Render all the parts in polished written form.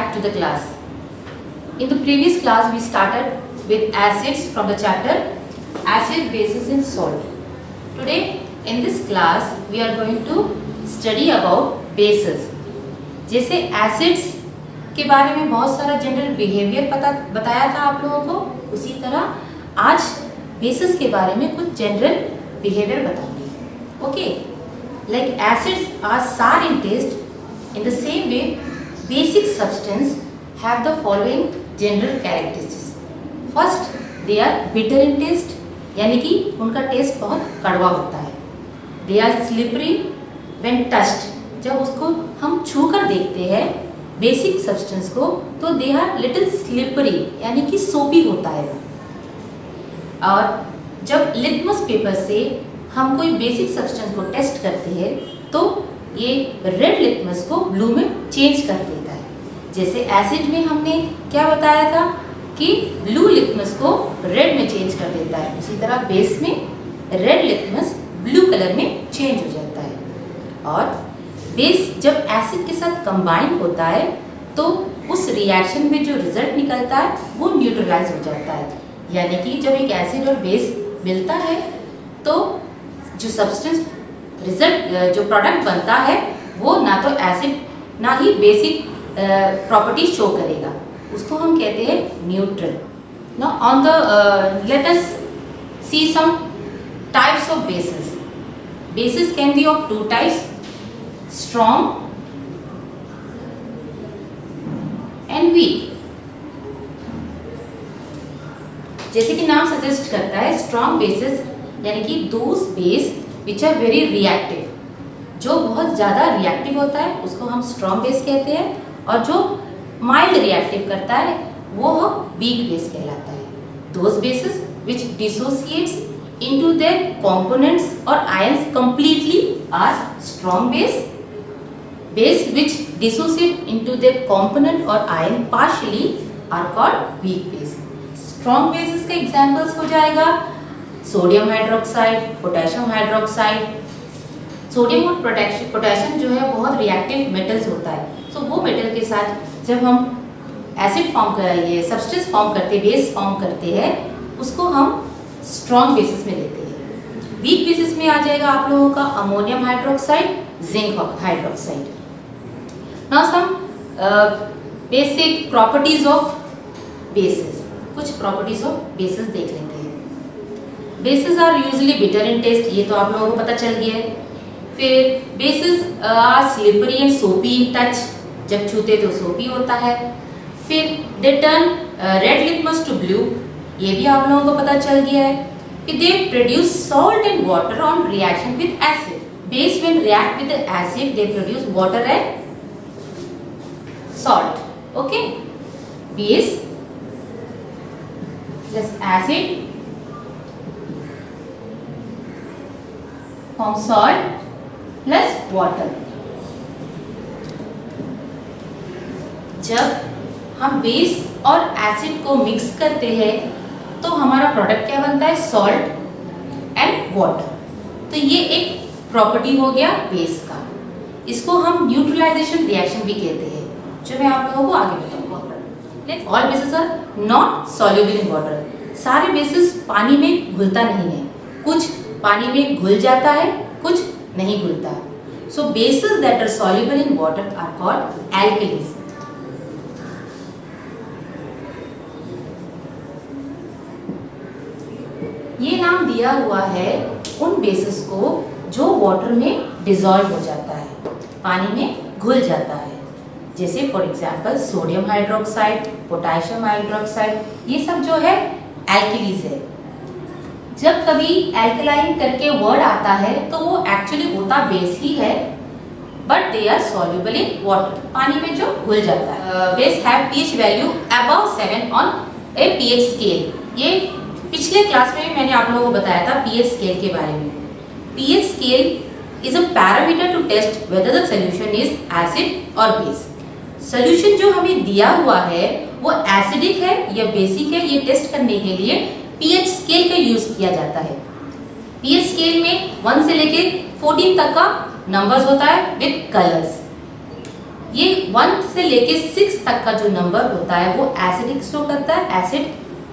back to the class. In the previous class we started with acids from the chapter acid, bases and salt. Today in this class we are going to study about bases. जैसे acids के बारे में बहुत सारा general behaviour बताया था आप लोगों को, उसी तरह आज बेसिस के बारे में कुछ जनरल बिहेवियर बताऊंगी. ओके, लाइक एसिड्स आर सार इन test. In the same way, basic substance have the following general characteristics. First, they are bitter in taste, यानी कि उनका टेस्ट बहुत कड़वा होता है. They are slippery when touched. जब उसको हम छू कर देखते हैं बेसिक सब्सटेंस को तो they are little slippery, यानी कि सोपी होता है. और जब लिटमस पेपर से हम कोई बेसिक सब्सटेंस को टेस्ट करते हैं तो ये रेड लिटमस को ब्लू में चेंज कर देता है. जैसे एसिड में हमने क्या बताया था कि ब्लू लिटमस को रेड में चेंज कर देता है, उसी तरह बेस में रेड लिटमस ब्लू कलर में चेंज हो जाता है. और बेस जब एसिड के साथ कंबाइन होता है तो उस रिएक्शन में जो रिजल्ट निकलता है वो न्यूट्रलाइज हो जाता है. यानी कि जब एक एसिड और बेस मिलता है तो जो सब्सटेंस रिजल्ट जो प्रोडक्ट बनता है वो ना तो एसिड ना ही बेसिक प्रॉपर्टी शो करेगा, उसको हम कहते हैं neutral. Now on the let us see some types of bases. Bases can be of two types, strong and weak. जैसे कि नाम सजेस्ट करता है, स्ट्रॉन्ग बेसिस यानी कि those base which are very reactive. जो बहुत ज़्यादा रिएक्टिव होता है उसको हम स्ट्रॉन्ग बेस कहते हैं, और जो माइल्ड रिएक्टिव करता है वो वीक बेस कहलाता है. Those bases which dissociates into their components और ions completely are strong base. Base which dissociate into their component और ion partially are called weak base. Strong bases के एग्जांपल्स हो जाएगा sodium hydroxide, potassium hydroxide. Sodium और potassium जो है बहुत reactive metals होता है. सो वो मेटल के साथ जब हम एसिड फॉर्म ये सब्सटेंस फॉर्म करते हैं, बेस फॉर्म करते हैं, उसको हम स्ट्रॉन्ग बेसिस में लेते हैं. वीक बेसिस में आ जाएगा आप लोगों का ammonium hydroxide, zinc hydroxide. Now some basic properties of bases. कुछ प्रॉपर्टीज ऑफ बेसिस देख लेते हैं. Bases are usually bitter in taste, ये तो आप लोगों को पता चल गया है. फिर बेसिस आर स्लिपरी एंड सोपी इन टच, जब छूते तो सोपी होता है. फिर they turn red litmus to blue, ये भी आप लोगों को पता चल गया है. फिर they produce salt and water on reaction with acid. Base when react with acid they produce water and salt. Okay, base plus acid form salt plus water. जब हम बेस और एसिड को मिक्स करते हैं तो हमारा प्रोडक्ट क्या बनता है? Salt and water. तो ये एक प्रॉपर्टी हो गया बेस का. इसको हम न्यूट्रलाइजेशन रिएक्शन भी कहते हैं, जो मैं आप लोगों को आगे बताऊंगा. All bases are not soluble in water. सारे बेसिस पानी में घुलता नहीं है, कुछ पानी में घुल जाता है, कुछ नहीं घुलता. So bases that are soluble in water are called alkalis. ये नाम दिया हुआ है उन बेसिस को जो वाटर में डिसॉल्व हो जाता है, पानी में घुल जाता है. जैसे for example sodium hydroxide, potassium hydroxide, ये सब जो है एल्कलीज है. जब कभी एल्कलाइन करके वर्ड आता है तो वो एक्चुअली होता बेस ही है, but they are soluble in water, पानी में जो घुल जाता है. Base have pH value above 7 on a pH scale. ये पिछले क्लास में भी मैंने आप लोगों को बताया था पीएच स्केल के बारे में. PH scale is a parameter to test whether the solution is acid और बेस. सॉल्यूशन जो हमें दिया हुआ है वो एसिडिक है या बेसिक है, ये टेस्ट करने के लिए पीएच स्केल का यूज किया जाता है. पीएच स्केल में 1 से लेके 14 तक का नंबर्स होता है विद कलर्स. ये 1 से लेके 6 तक का जो नंबर होता है वो एसिडिक शो करता है, एसिड,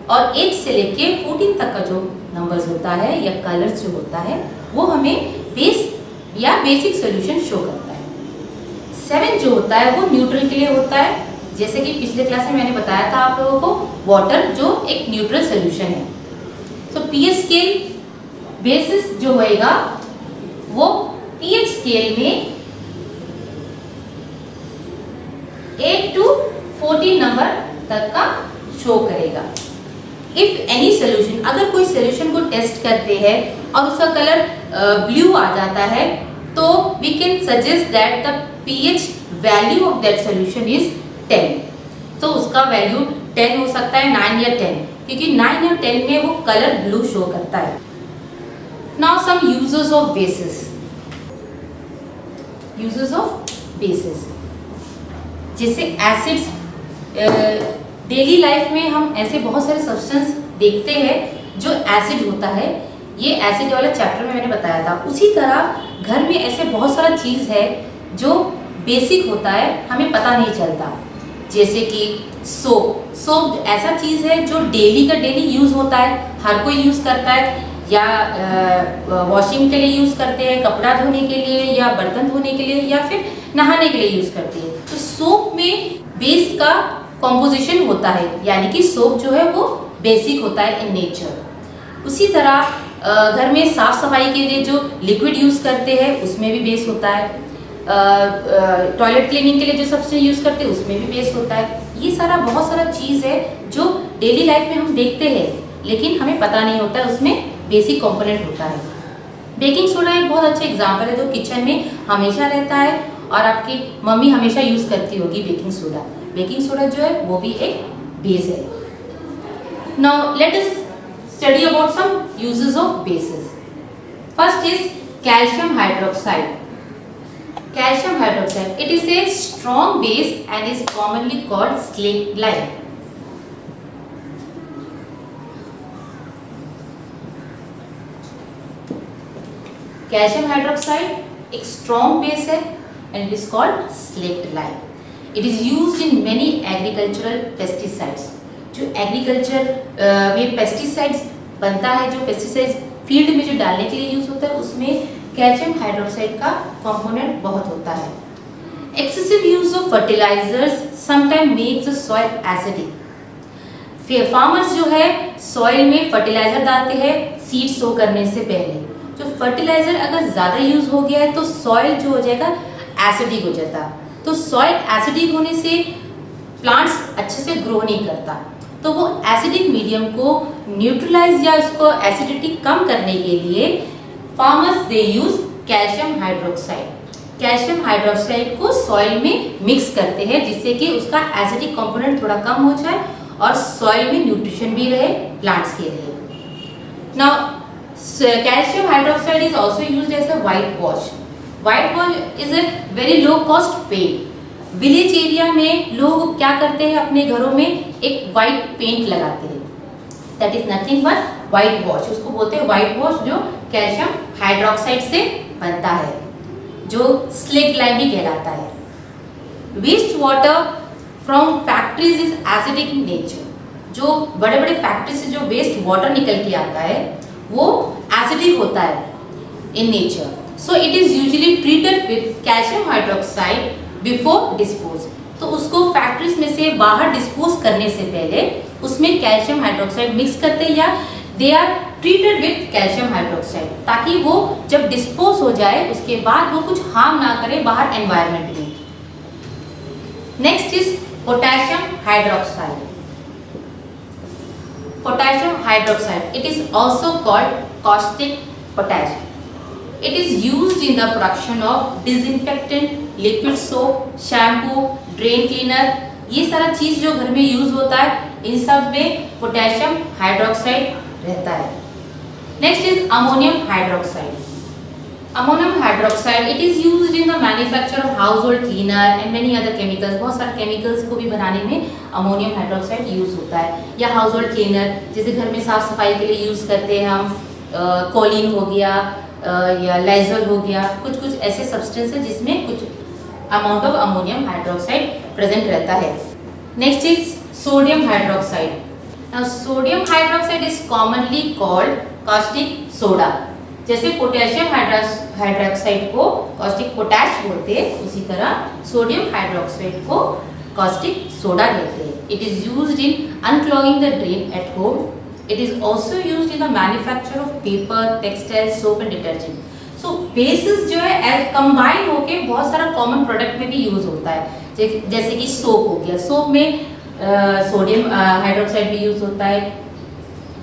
और 8 से लेके 14 तक का जो नंबर्स होता है या कलर्स जो होता है वो हमें बेस या बेसिक सॉल्यूशन शो करता है। 7 जो होता है वो न्यूट्रल के लिए होता है, जैसे कि पिछले क्लास में मैंने बताया था आप लोगों को, वाटर जो एक न्यूट्रल सॉल्यूशन है। तो पीएच स्केल बेसिस जो होएगा वो पीएच स्केल में 8 to 14 नंबर तक का शो करेगा। इफ एनी सोल्यूशन, अगर कोई सोल्यूशन को टेस्ट करते हैं और उसका कलर ब्लू आ जाता है तो we can suggest that the pH value of that solution is 10। तो उसका वैल्यू 10 हो सकता है, 9 या 10, क्योंकि 9 या 10 में वो कलर ब्लू शो करता है। Now some uses of bases. Uses of bases जैसे एसिड्स, डेली लाइफ में हम ऐसे बहुत सारे सब्सटेंस देखते हैं जो एसिड होता है, ये एसिड वाला चैप्टर में मैंने बताया था। उसी तरह घर में ऐसे बहुत सारा चीज़ है जो बेसिक होता है, हमें पता नहीं चलता, जैसे कि सोप। सोप ऐसा चीज़ है जो डेली का डेली यूज़ होता है, हर कोई यूज़ करता है, या वॉशिंग के लिए यूज़ करते हैं, कपड़ा धोने के लिए या बर्तन धोने के लिए या फिर नहाने के लिए यूज़ करते हैं। तो सोप में बेस का कॉम्पोजिशन होता है, यानी कि सोप जो है वो बेसिक होता है इन नेचर। उसी तरह घर में साफ सफाई के लिए जो लिक्विड यूज़ करते हैं उसमें भी बेस होता है, टॉयलेट क्लीनिंग के लिए जो सब्सटेंस यूज़ करते हैं उसमें भी बेस होता है। ये सारा बहुत सारा चीज़ है जो डेली लाइफ में हम देखते हैं लेकिन हमें पता नहीं होता है उसमें बेसिक कंपोनेंट होता है। बेकिंग सोडा एक बहुत अच्छा एग्जांपल है जो किचन में हमेशा रहता है और आपकी मम्मी हमेशा यूज़ करती होगी बेकिंग सोडा। बेकिंग सोडा जो है वो भी एक बेस है। Now let us study about some uses of bases. First is calcium hydroxide. Calcium hydroxide, it is a strong base and is commonly called slaked lime. Calcium hydroxide एक strong base है and it is called slaked lime. It is used in many agricultural pesticides. जो agriculture में pesticides बनता है, जो pesticides field में जो डालने के लिए यूज होता है उसमें कैल्शियम हाइड्रोक्साइड का कंपोनेंट बहुत होता है। Excessive use of fertilizers sometime makes the soil acidic. Farmers जो है सॉइल में फर्टिलाइजर डालते हैं सीड सो करने से पहले। जो फर्टिलाइजर अगर ज़्यादा यूज हो गया है तो सॉइल जो हो जाएगा एसिडिक हो जाता। तो सॉइल एसिडिक होने से प्लांट्स अच्छे से ग्रो नहीं करता। तो वो एसिडिक मीडियम को न्यूट्रलाइज या उसको एसिडिटी कम करने के लिए farmers they use calcium hydroxide. Calcium hydroxide को सॉइल में मिक्स करते हैं जिससे कि उसका एसिडिक कंपोनेंट थोड़ा कम हो जाए और सॉइल में न्यूट्रिशन भी रहे प्लांट्स के लिए। Now calcium hydroxide is also used as a white wash. White wash is a very low cost paint. Village area में लोग क्या करते हैं, अपने घरों में एक व्हाइट पेंट लगाते हैं, that is nothing but white wash. उसको बोलते हैं व्हाइट वॉश जो कैल्शियम हाइड्रोक्साइड से बनता है, जो स्लेक्ड लाइम भी कहलाता है। Waste water from factories is acidic in nature. जो बड़े बड़े फैक्ट्री से जो वेस्ट वाटर निकल के आता है वो एसिडिक होता है in nature. So it is usually treated with calcium hydroxide before dispose. तो उसको फैक्ट्रीज में से बाहर डिस्पोज करने से पहले उसमें कैल्शियम हाइड्रोक्साइड मिक्स करते हैं या they are treated with calcium hydroxide, ताकि वो जब डिस्पोज हो जाए उसके बाद वो कुछ हार्म ना करे बाहर एनवायरनमेंट में। Next is potassium hydroxide. Potassium hydroxide, it is also called caustic potash. It is used in the production of disinfectant, liquid soap, shampoo, drain cleaner. ये सारा चीज जो घर में यूज होता है इन सब में पोटेशियम हाइड्रोक्साइड रहता है। Next is ammonium hydroxide. Ammonium hydroxide it is used in the manufacture of house hold cleaner and many other chemicals. बहुत सारे केमिकल्स को भी बनाने में अमोनियम हाइड्रोक्साइड यूज होता है। या हाउस होल्ड क्लीनर जैसे घर में साफ सफाई के लिए यूज करते हैं हम, कोलिन हो गया या लाइजोल हो गया, कुछ कुछ ऐसे सब्सटेंस है जिसमें कुछ amount of ammonium hydroxide present रहता है। Next is sodium hydroxide. Now sodium hydroxide is commonly called caustic soda. जैसे पोटेशियम हाइड्रोक्साइड को कास्टिक पोटैश बोलते हैं, उसी तरह सोडियम हाइड्रोक्साइड को कास्टिक सोडा कहते हैं। It is used in unclogging the drain at home. It is also used in the manufacture of paper, textiles, soap and detergent. So bases जो है कंबाइन होके बहुत सारा कॉमन प्रोडक्ट में भी यूज होता है। जैसे कि सोप हो गया, सोप में सोडियम हाइड्रोक्साइड भी यूज होता है,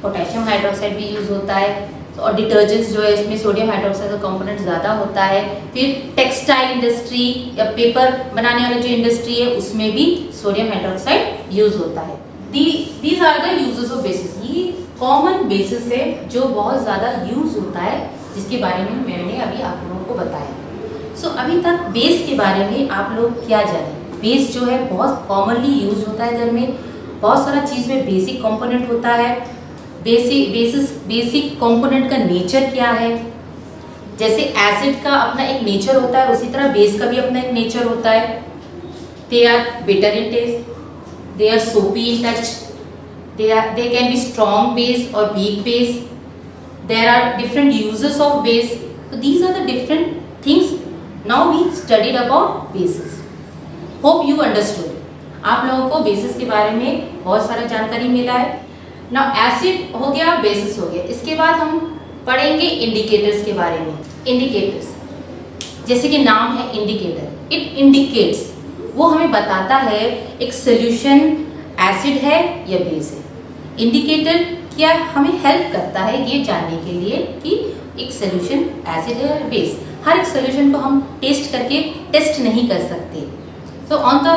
पोटेशियम हाइड्रोक्साइड भी यूज होता है, और डिटर्जेंट्स जो है इसमें सोडियम हाइड्रोक्साइड का कंपोनेंट ज़्यादा होता है। फिर टेक्सटाइल इंडस्ट्री या पेपर बनाने वाली जो इंडस्ट्री है उसमें भी सोडियम हाइड्रोक्साइड यूज होता है। These are the uses of bases. ये कॉमन बेसिस है जो बहुत ज़्यादा यूज होता है, जिसके बारे में मैंने अभी आप लोगों को बताया। सो अभी तक बेस के बारे में आप लोग क्या जाने? बेस जो है बहुत कॉमनली यूज होता है घर में, बहुत सारा चीज़ में बेसिक कंपोनेंट होता है। बेसिक कंपोनेंट का नेचर क्या है? जैसे एसिड का अपना एक नेचर होता है, उसी तरह बेस का भी अपना एक नेचर होता है। They are bitter in taste, they are soapy in touch, they can be strong base or weak base. There are different uses of base. So these are the different things. Now we studied about bases. Hope you understood. आप लोगों को bases के बारे में बहुत सारा जानकारी मिला है। Now acid हो गया, bases हो गया। इसके बाद हम पढ़ेंगे indicators के बारे में। Indicators जैसे कि नाम है indicator, it indicates, वो हमें बताता है एक सोल्यूशन एसिड है या बेस है। इंडिकेटर क्या हमें हेल्प करता है ये जानने के लिए कि एक सोल्यूशन एसिड है या बेस। हर एक सोल्यूशन को हम टेस्ट करके टेस्ट नहीं कर सकते। So on the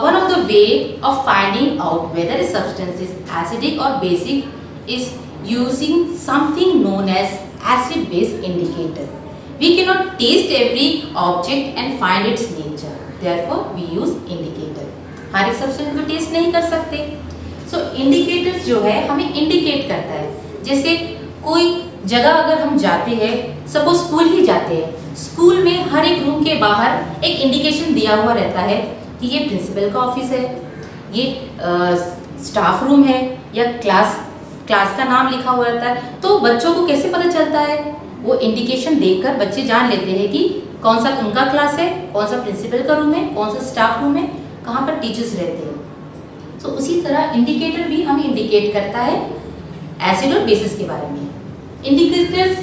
one of the way of finding out whether a substance is acidic और basic is using something known as acid base indicator. We can not test every object and find its nature, therefore we use indicator। हर एक substance को test नहीं कर सकते। सो indicators जो है हमें इंडिकेट करता है। जैसे कोई जगह अगर हम जाते हैं, सपोज स्कूल ही जाते हैं, स्कूल में हर एक रूम के बाहर एक इंडिकेशन दिया हुआ रहता है कि ये प्रिंसिपल का ऑफिस है, ये स्टाफ रूम है, या क्लास का नाम लिखा हुआ रहता है। तो बच्चों को कैसे पता चलता है? वो इंडिकेशन देखकर बच्चे जान लेते हैं कि कौन सा उनका क्लास है, कौन सा प्रिंसिपल का रूम है, कौन सा स्टाफ रूम है, कहाँ पर टीचर्स रहते हैं। तो उसी तरह इंडिकेटर भी हमें इंडिकेट करता है एसिड और बेसिस के बारे में। Indicators,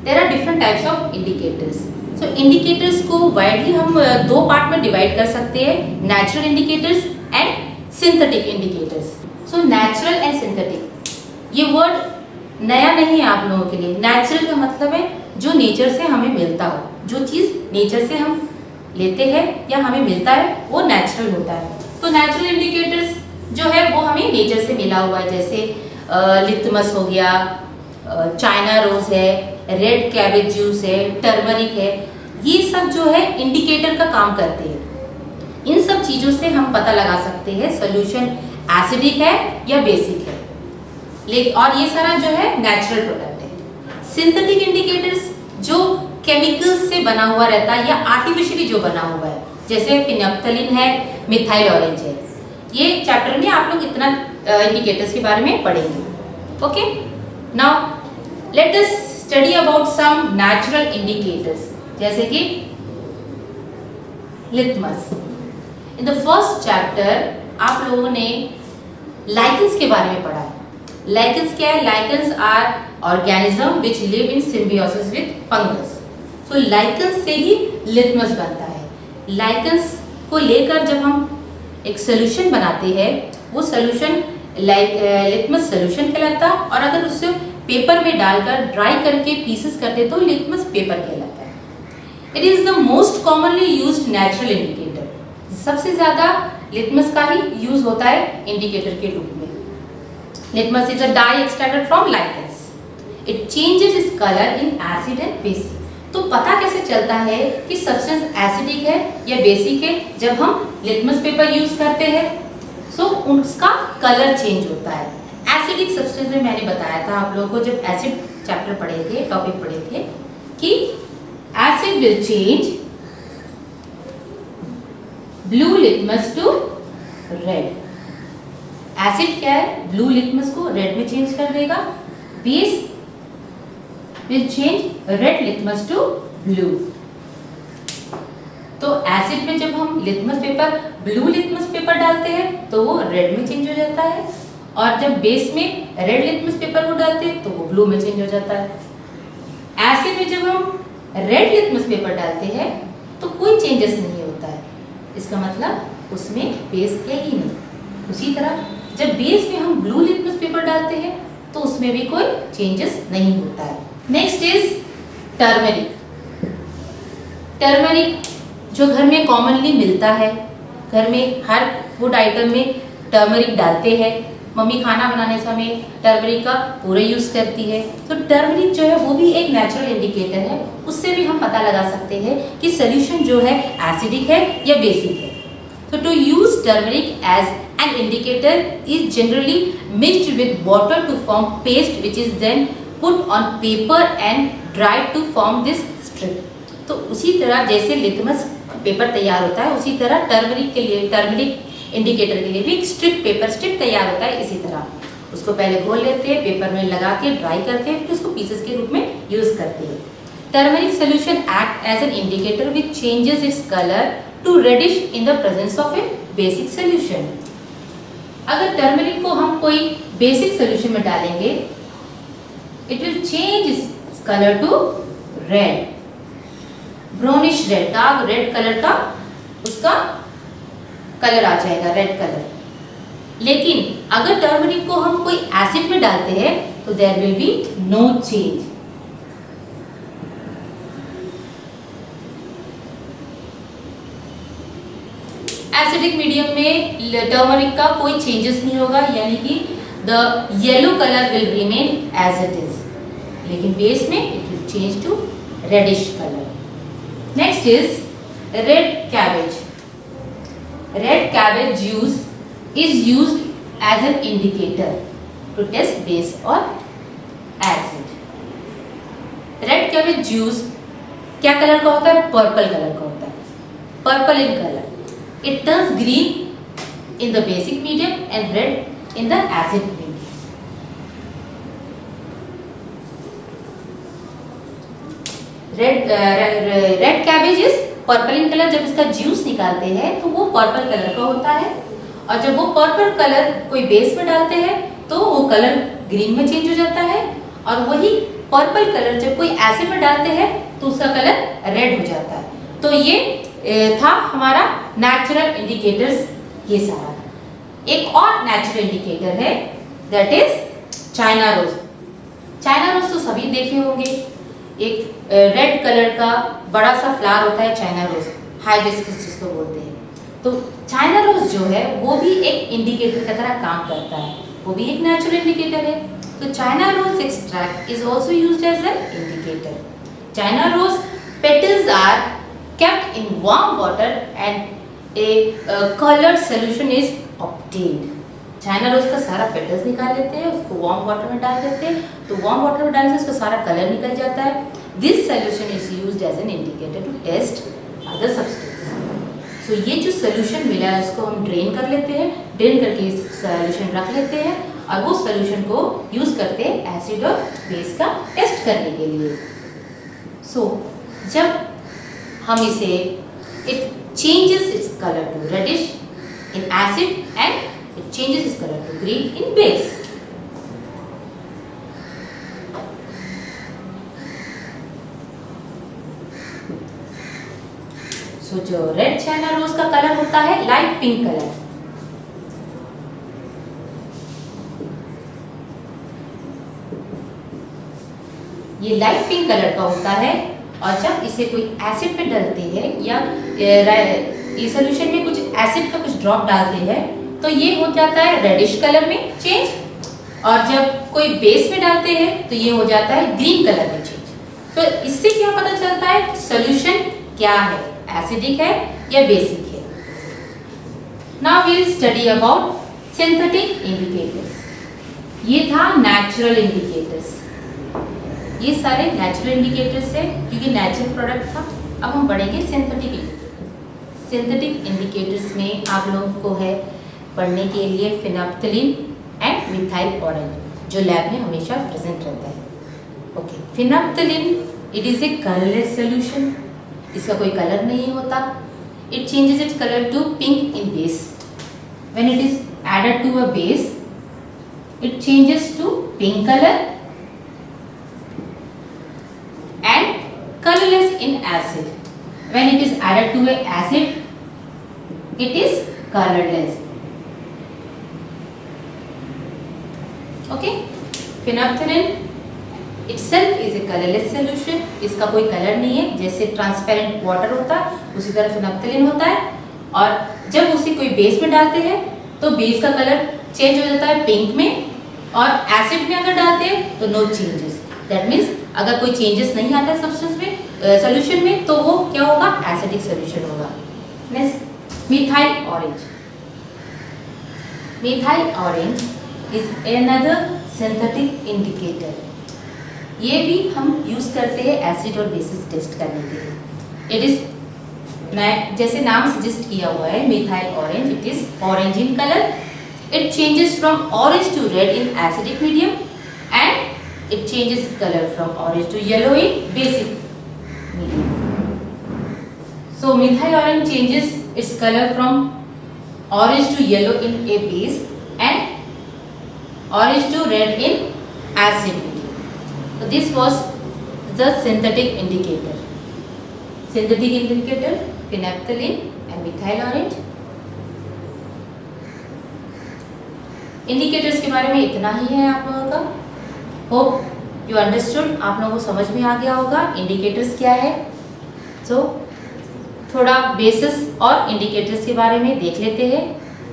there are different types of indicators. So indicators को वाइडली हम दो पार्ट में डिवाइड कर सकते हैं, natural indicators and synthetic indicators. So natural and synthetic, ये वर्ड नया नहीं है आप लोगों के लिए। नेचुरल का मतलब है जो नेचर से हमें मिलता हो, जो चीज़ नेचर से हम लेते हैं या हमें मिलता है वो नेचुरल होता है। तो नेचुरल इंडिकेटर्स जो है वो हमें नेचर से मिला हुआ है, जैसे लिटमस हो गया, चाइना रोज है, रेड कैबेज जूस है, टर्मरिक है। ये सब जो है इंडिकेटर का काम करते हैं। इन सब चीज़ों से हम पता लगा सकते हैं सोल्यूशन एसिडिक है या बेसिक है। और ये सारा जो है नेचुरल प्रोडक्ट है। सिंथेटिक इंडिकेटर्स जो केमिकल्स से बना हुआ रहता है या आर्टिफिशियली जो बना हुआ है, जैसे फिनोल्फ्थालीन है, मिथाइल ऑरेंज है। ये चैप्टर में आप लोग इतना इंडिकेटर्स के बारे में पढ़ेंगे। Okay, now let us study about some natural indicators, जैसे कि litmus. In the first chapter आप लोगों ने लाइकेंस के बारे में पढ़ा है। लाइकेंस क्या है? Lichens are organism which live in symbiosis with fungus. So lichens से ही लिटमस बनता है। लाइकेंस को लेकर जब हम एक सोल्यूशन बनाते हैं, वो सोल्यूशन लिटमस सोल्यूशन कहलाता है, और अगर उससे पेपर में डालकर ड्राई करके पीसेस करते तो लिटमस पेपर कहलाता है। It is the most commonly used natural indicator. सबसे ज्यादा लिटमस का ही यूज होता है इंडिकेटर के रूप में। Litmus is a dye extracted from lichens. It changes its color in acid and basic. तो पता कैसे चलता है कि सब्सटेंस एसिडिक है या बेसिक है? जब हम लिटमस पेपर यूज करते हैं सो उसका कलर चेंज होता है। एसिडिक सब्सटेंस में मैंने बताया था आप लोगों को जब एसिड चैप्टर पढ़े थे, टॉपिक पढ़े थे, कि acid will change blue litmus to red. Acid क्या है, ब्लू लिटमस को रेड में चेंज कर देगा, base will change red litmus to blue. तो एसिड में जब हम litmus paper, blue litmus paper डालते हैं तो वो रेड में चेंज हो जाता है, और जब बेस में रेड लिटमस पेपर को डालते हैं तो वो ब्लू में चेंज हो जाता है। एसिड में जब हम रेड लिटमस पेपर डालते हैं तो कोई चेंजेस नहीं होता है, इसका मतलब उसमें बेस है ही नहीं। उसी तरह जब बेस में हम ब्लू लिटमस पेपर डालते हैं तो उसमें भी कोई चेंजेस नहीं होता है। Next is turmeric. टर्मरिक जो घर में कॉमनली मिलता है, घर में हर फूड आइटम में टर्मरिक डालते हैं, मम्मी खाना बनाने समय टर्मरिक का पूरा यूज करती है। तो टर्मरिक जो है वो भी एक नेचुरल इंडिकेटर है, उससे भी हम पता लगा सकते हैं कि सोल्यूशन जो है एसिडिक है या बेसिक है। तो to use turmeric as an indicator is generally mixed with water to form paste which is then put on paper and dried to form this strip. तो उसी तरह जैसे लिटमस पेपर तैयार होता है, उसी तरह टर्मरिक के लिए, टर्मरिक इंडिकेटर के लिए भी एक स्ट्रिप, पेपर स्ट्रिप तैयार होता है। इसी तरह उसको पहले घोल लेते हैं, पेपर में लगा के ड्राई करते हैं, फिर उसको पीसेस के रूप में यूज करते हैं। Turmeric solution act as an indicator which changes its colour to reddish in the presence of a basic solution. अगर टर्मरिक को हम कोई बेसिक सोल्यूशन में डालेंगे, it will change its colour to red, brownish red, dark red colour का उसका colour आ जाएगा, red colour. लेकिन अगर टर्मरिक को हम कोई एसिड में डालते हैं तो there will be no change. Acidic medium में टर्मरिक का कोई चेंजेस नहीं होगा, यानी कि the yellow colour will remain as it is, लेकिन बेस में it will change to reddish colour. Next is red cabbage. Red cabbage juice is used as an indicator to test base or acid. Red cabbage juice क्या colour का होता है? Purple colour का होता है, purple in colour. It turns green in the basic medium and red in the acid medium. Red cabbage is purple in colour. जब इसका juice निकालते हैं तो वो पर्पल कलर का होता है, और जब वो पर्पल कलर कोई बेस में डालते हैं तो वो कलर ग्रीन में चेंज हो जाता है, और वही पर्पल कलर जब कोई एसिड में डालते हैं तो उसका कलर रेड हो जाता है। तो ये था हमारा नेचुरल इंडिकेटर्स। ये सारा एक और नेचुरल इंडिकेटर है, that is China rose. China rose तो सभी देखे होंगे, एक रेड कलर का बड़ा सा फ्लावर होता है चाइना रोज, हाइबिस्कस जिसको बोलते हैं। तो चाइना रोज जो है वो भी एक इंडिकेटर की तरह काम करता है, वो भी एक नेचुरल इंडिकेटर है। तो China rose extract is also used as an indicator. China rose petals are kept in warm water and a coloured solution is obtained. China rose का सारा पेटल्स निकाल लेते हैं, उसको वार्म वाटर में डाल देते हैं, तो वार्म वाटर में डालने से उसका सारा कलर निकल जाता है। This solution is used as an indicator to test other substance. So ये जो सोल्यूशन मिला है उसको हम ड्रेन कर लेते हैं, ड्रेन करके सोल्यूशन रख लेते हैं, और वो सोल्यूशन को यूज करते हैं एसिड और बेस का टेस्ट करने के लिए। सो जब हम इसे, it changes its colour to reddish in acid and it changes its color to green in base. So जो रेड चाइना रोज का कलर होता है लाइट पिंक कलर। ये लाइट पिंक कलर का होता है, और जब इसे कोई एसिड पे डालते हैं या ये सोल्यूशन में कुछ एसिड का कुछ ड्रॉप डालते हैं तो ये हो जाता है रेडिश कलर में चेंज, और जब कोई बेस में डालते हैं तो ये हो जाता है ग्रीन कलर में चेंज। तो इससे क्या पता चलता है सोल्यूशन क्या है, एसिडिक है या बेसिक है। Now we will study about synthetic indicators. ये था नेचुरल इंडिकेटर्स, ये सारे नेचुरल इंडिकेटर्स है क्योंकि नेचुरल प्रोडक्ट था। अब हम बढ़ेंगे सिंथेटिक इंडिकेटर। सिंथेटिक इंडिकेटर्स में आप लोगों को है पढ़ने के लिए फिनोप्थलीन एंड मिथाइल ऑरेंज जो लैब में हमेशा प्रेजेंट रहता है। Okay, phenolphthalein it is a colourless solution, इसका कोई कलर नहीं होता। It changes its colour to pink in base. When it is added to a base it changes to pink color and colorless in acid. When it is added to a acid, it is colorless. Okay, phenolphthalein itself is a colorless solution. इसका कोई colour नहीं है, जैसे transparent water होता है उसी तरह phenolphthalein होता है। और जब उसे कोई बेस में डालते हैं तो बेस का कलर चेंज हो जाता है पिंक में, और एसिड में अगर डालते हैं तो नो चेंजेस। दैट मीन्स अगर कोई चेंजेस नहीं आता है सब्सटेंस में सॉल्यूशन में तो वो क्या होगा, एसिडिक सॉल्यूशन होगा। Next, methyl orange. Methyl orange is another synthetic indicator. ये भी हम यूज करते हैं एसिड और बेसिस टेस्ट करने के लिए। इट इज, जैसे नाम सजेस्ट किया हुआ है methyl orange, it is orange in colour. It changes from orange to red in acidic medium and it changes color from orange to yellow in basic medium. So methyl orange changes its color from orange to yellow in a base and orange to red in acid medium. So this was the synthetic indicator. Synthetic indicator, phenolphthalein and methyl orange. Indicators के बारे में इतना ही है आप लोगों का। Hope you understood, आप लोगों को समझ में आ गया होगा इंडिकेटर्स क्या है। तो थोड़ा बेसिस और इंडिकेटर्स के बारे में देख लेते हैं।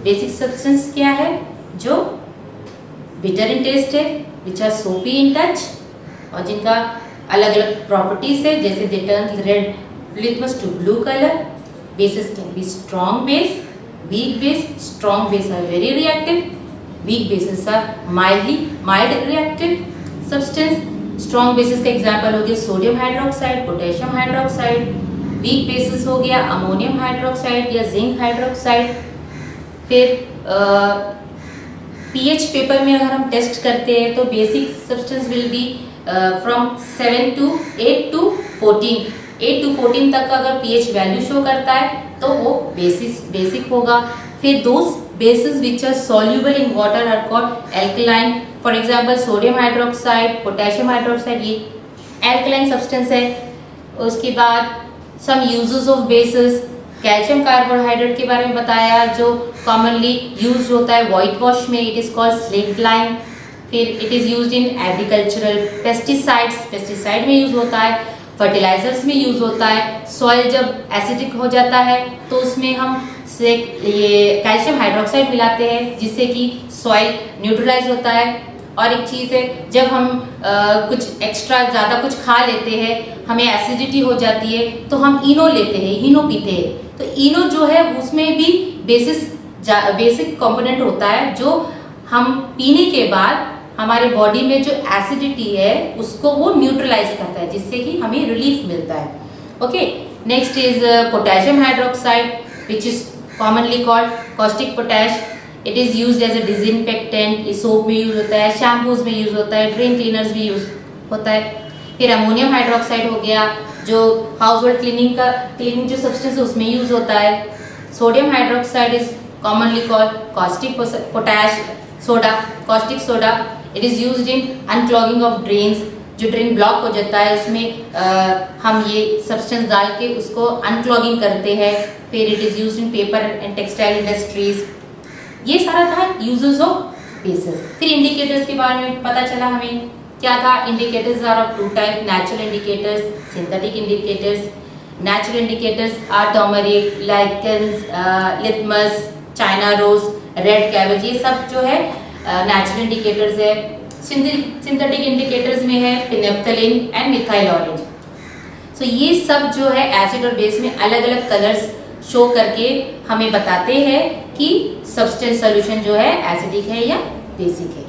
बेसिक सब्सटेंस क्या है, जो बिटर इन टेस्ट है, विच आर सोपी इन टच, और जिनका अलग अलग प्रॉपर्टीज है, जैसे they turn red litmus to blue colour. Bases can be strong base, weak base. Strong base are very reactive, weak bases are mild reactive substance. strong bases का example हो गया sodium hydroxide, potassium hydroxide. Weak bases हो गया ammonium hydroxide या zinc hydroxide. फिर pH paper में अगर हम टेस्ट करते हैं तो basic substance will be from 8 to 14। 8 to 14 तक का अगर पीएच वैल्यू शो करता है तो वो बेसिक होगा। फिर दोस्त bases which are soluble in water are called alkaline. For example, sodium hydroxide, potassium hydroxide, ये alkaline substance है। उसके बाद some uses of bases, calcium carbohydrate के बारे में बताया जो commonly used होता है white wash में, it is called slaked lime। फिर it is used in agricultural pesticides, pesticide में use होता है, फर्टिलाइजर्स में यूज होता है। सॉइल जब एसिडिक हो जाता है तो उसमें हम से ये कैल्शियम हाइड्रोक्साइड मिलाते हैं जिससे कि सॉइल न्यूट्रलाइज होता है। और एक चीज़ है, जब हम कुछ एक्स्ट्रा ज़्यादा कुछ खा लेते हैं, हमें एसिडिटी हो जाती है तो हम इनो लेते हैं, इनो पीते हैं। तो इनो जो है उसमें भी बेसिक कंपोनेंट होता है जो हम पीने के बाद हमारे बॉडी में जो एसिडिटी है उसको वो न्यूट्रलाइज करता है जिससे कि हमें रिलीफ मिलता है। Okay, next is potassium hydroxide which is commonly called caustic potash. It is used as a disinfectant. Soap में यूज होता है, शैम्पूज में यूज होता है, ड्रेन क्लीनर्स भी यूज होता है। फिर अमोनियम हाइड्रोक्साइड हो गया जो हाउस होल्ड क्लीनिंग जो सब्सटेंस है उसमें यूज होता है। Sodium hydroxide is commonly called caustic potash soda, caustic soda. It is used in unclogging of drains. जो ड्रेन ब्लॉक हो जाता है उसमें हम ये सब्सटेंस डाल के उसको अनक्लॉगिंग करते हैं। फिर it is used in paper and textile industries. ये सारा था यूजेस ऑफ बेसिस। फिर इंडिकेटर्स के बारे में पता चला हमें क्या था। Indicators are of two type, natural indicators, synthetic indicators. Natural indicators are turmeric, lichens, litmus, China rose, red cabbage, ये सब जो है नेचुरल इंडिकेटर्स है। सिंथेटिक इंडिकेटर्स में है phenolphthalein and methyl orange. So ये सब जो है एसिड और बेस में अलग अलग कलर्स शो करके हमें बताते हैं कि सब्सटेंस सॉल्यूशन जो है एसिडिक है या बेसिक है।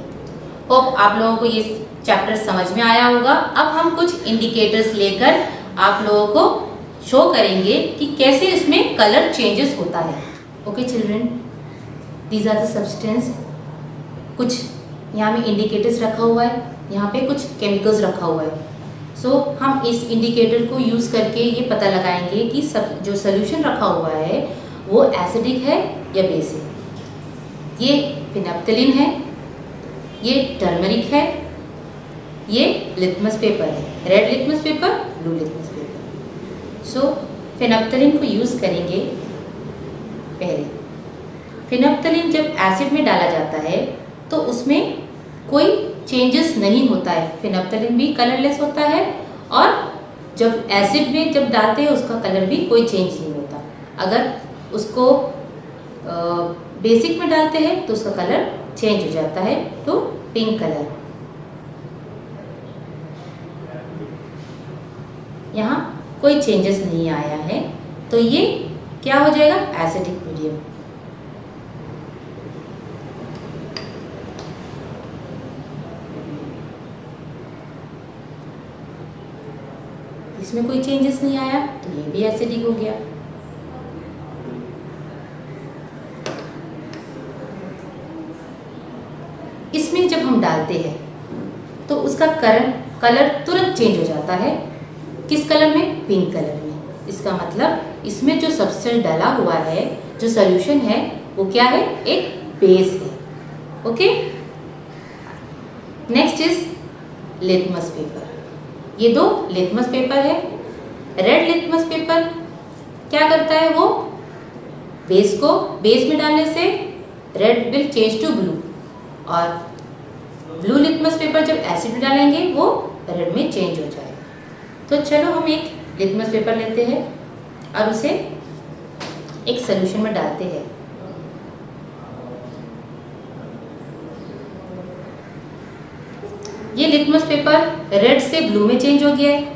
होप आप लोगों को ये चैप्टर समझ में आया होगा। अब हम कुछ इंडिकेटर्स लेकर आप लोगों को शो करेंगे कि कैसे इसमें कलर चेंजेस होता है। Okay children, these are the substance. कुछ यहाँ में इंडिकेटर्स रखा हुआ है, यहाँ पे कुछ केमिकल्स रखा हुआ है। सो हम इस इंडिकेटर को यूज़ करके ये पता लगाएंगे कि सब जो सोल्यूशन रखा हुआ है वो एसिडिक है या बेसिक। ये फिनप्थलीन है, ये टर्मरिक है, ये लिटमस पेपर है, red litmus paper, blue litmus paper. So phenolphthalein को यूज़ करेंगे। पहले फिनप्थलीन जब एसिड में डाला जाता है तो उसमें कोई चेंजेस नहीं होता है। फिनप्थलीन भी कलरलेस होता है और जब एसिड में जब डालते हैं उसका कलर भी कोई चेंज नहीं होता। अगर उसको बेसिक में डालते हैं तो उसका कलर चेंज हो जाता है टू पिंक कलर। यहाँ कोई चेंजेस नहीं आया है तो ये क्या हो जाएगा, एसिडिक मीडियम। इसमें कोई चेंजेस नहीं आया तो ये भी एसिडिक हो गया। इसमें जब हम डालते हैं तो उसका कलर तुरंत चेंज हो जाता है। किस कलर में, पिंक कलर में। इसका मतलब इसमें जो सब्सटेंस डाला हुआ है, जो सॉल्यूशन है वो क्या है, एक बेस है। Okay, next is litmus paper. ये दो लिटमस पेपर है। रेड लिटमस पेपर क्या करता है, वो बेस में डालने से red will change to blue, और ब्लू लिटमस पेपर जब एसिड में डालेंगे वो रेड में चेंज हो जाएगा। तो चलो हम एक लिटमस पेपर लेते हैं और उसे एक सॉल्यूशन में डालते हैं। ये लिटमस पेपर रेड से ब्लू में चेंज हो गया है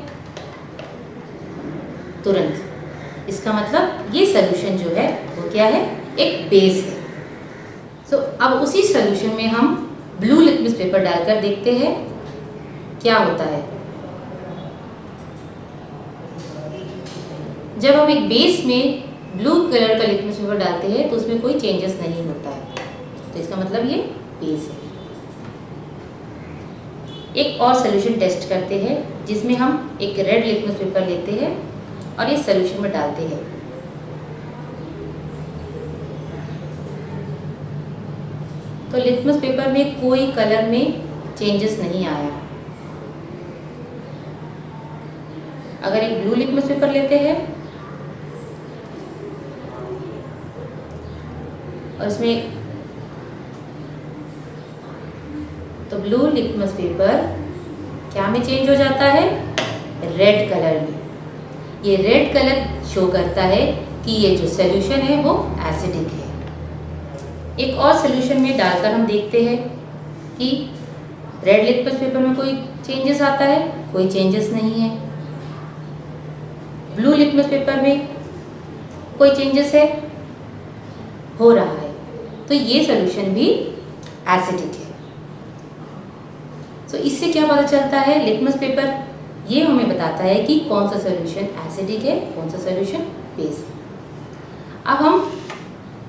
तुरंत। इसका मतलब ये सॉल्यूशन जो है वो क्या है, एक बेस है। सो अब उसी सॉल्यूशन में हम ब्लू लिटमस पेपर डालकर देखते हैं क्या होता है। जब हम एक बेस में ब्लू कलर का लिटमस पेपर डालते हैं तो उसमें कोई चेंजेस नहीं होता है, तो इसका मतलब ये बेस है। एक और सॉल्यूशन टेस्ट करते हैं जिसमें हम एक रेड लिटमस पेपर लेते हैं और ये सॉल्यूशन में डालते हैं। तो लिटमस पेपर में कोई कलर में चेंजेस नहीं आया। अगर एक ब्लू लिटमस पेपर लेते हैं और इसमें, तो ब्लू लिटमस पेपर क्या में चेंज हो जाता है, रेड कलर में। ये रेड कलर शो करता है कि ये जो सॉल्यूशन है वो एसिडिक है। एक और सॉल्यूशन में डालकर हम देखते हैं कि रेड लिटमस पेपर में कोई चेंजेस आता है, कोई चेंजेस नहीं है। ब्लू लिटमस पेपर में कोई चेंजेस है, हो रहा है, तो ये सॉल्यूशन भी एसिडिक है। तो इससे क्या पता चलता है, लिटमस पेपर ये हमें बताता है कि कौन सा सॉल्यूशन एसिडिक है, कौन सा सॉल्यूशन बेस है। अब हम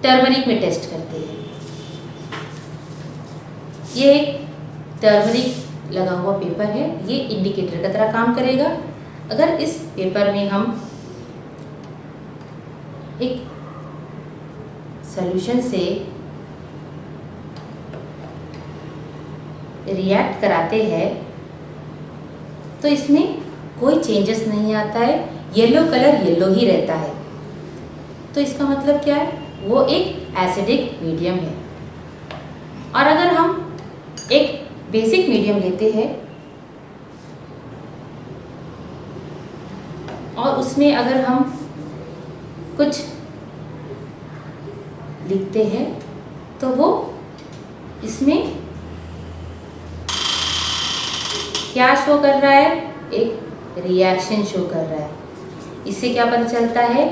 टर्मरिक में टेस्ट करते हैं। ये एक टर्मरिक लगा हुआ पेपर है, ये इंडिकेटर की तरह काम करेगा। अगर इस पेपर में हम एक सॉल्यूशन से रिएक्ट कराते हैं तो इसमें कोई चेंजेस नहीं आता है, येलो कलर येलो ही रहता है। तो इसका मतलब क्या है, वो एक एसिडिक मीडियम है। और अगर हम एक बेसिक मीडियम लेते हैं और उसमें अगर हम कुछ लिखते हैं तो वो इसमें क्या शो कर रहा है, एक रिएक्शन शो कर रहा है। इससे क्या पता चलता है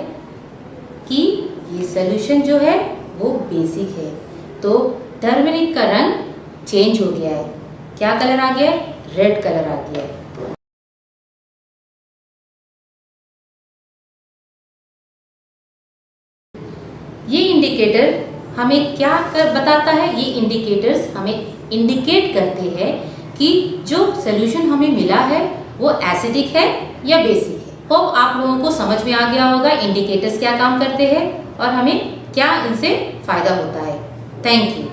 कि ये सॉल्यूशन जो है वो बेसिक है। तो टर्मरिक का रंग चेंज हो गया है। क्या कलर आ गया है, रेड कलर आ गया है। ये इंडिकेटर हमें क्या बताता है? ये इंडिकेटर्स हमें इंडिकेट करते हैं कि जो सॉल्यूशन हमें मिला है वो एसिडिक है या बेसिक है। होप आप लोगों को समझ में आ गया होगा इंडिकेटर्स क्या काम करते हैं और हमें क्या इनसे फायदा होता है। Thank you.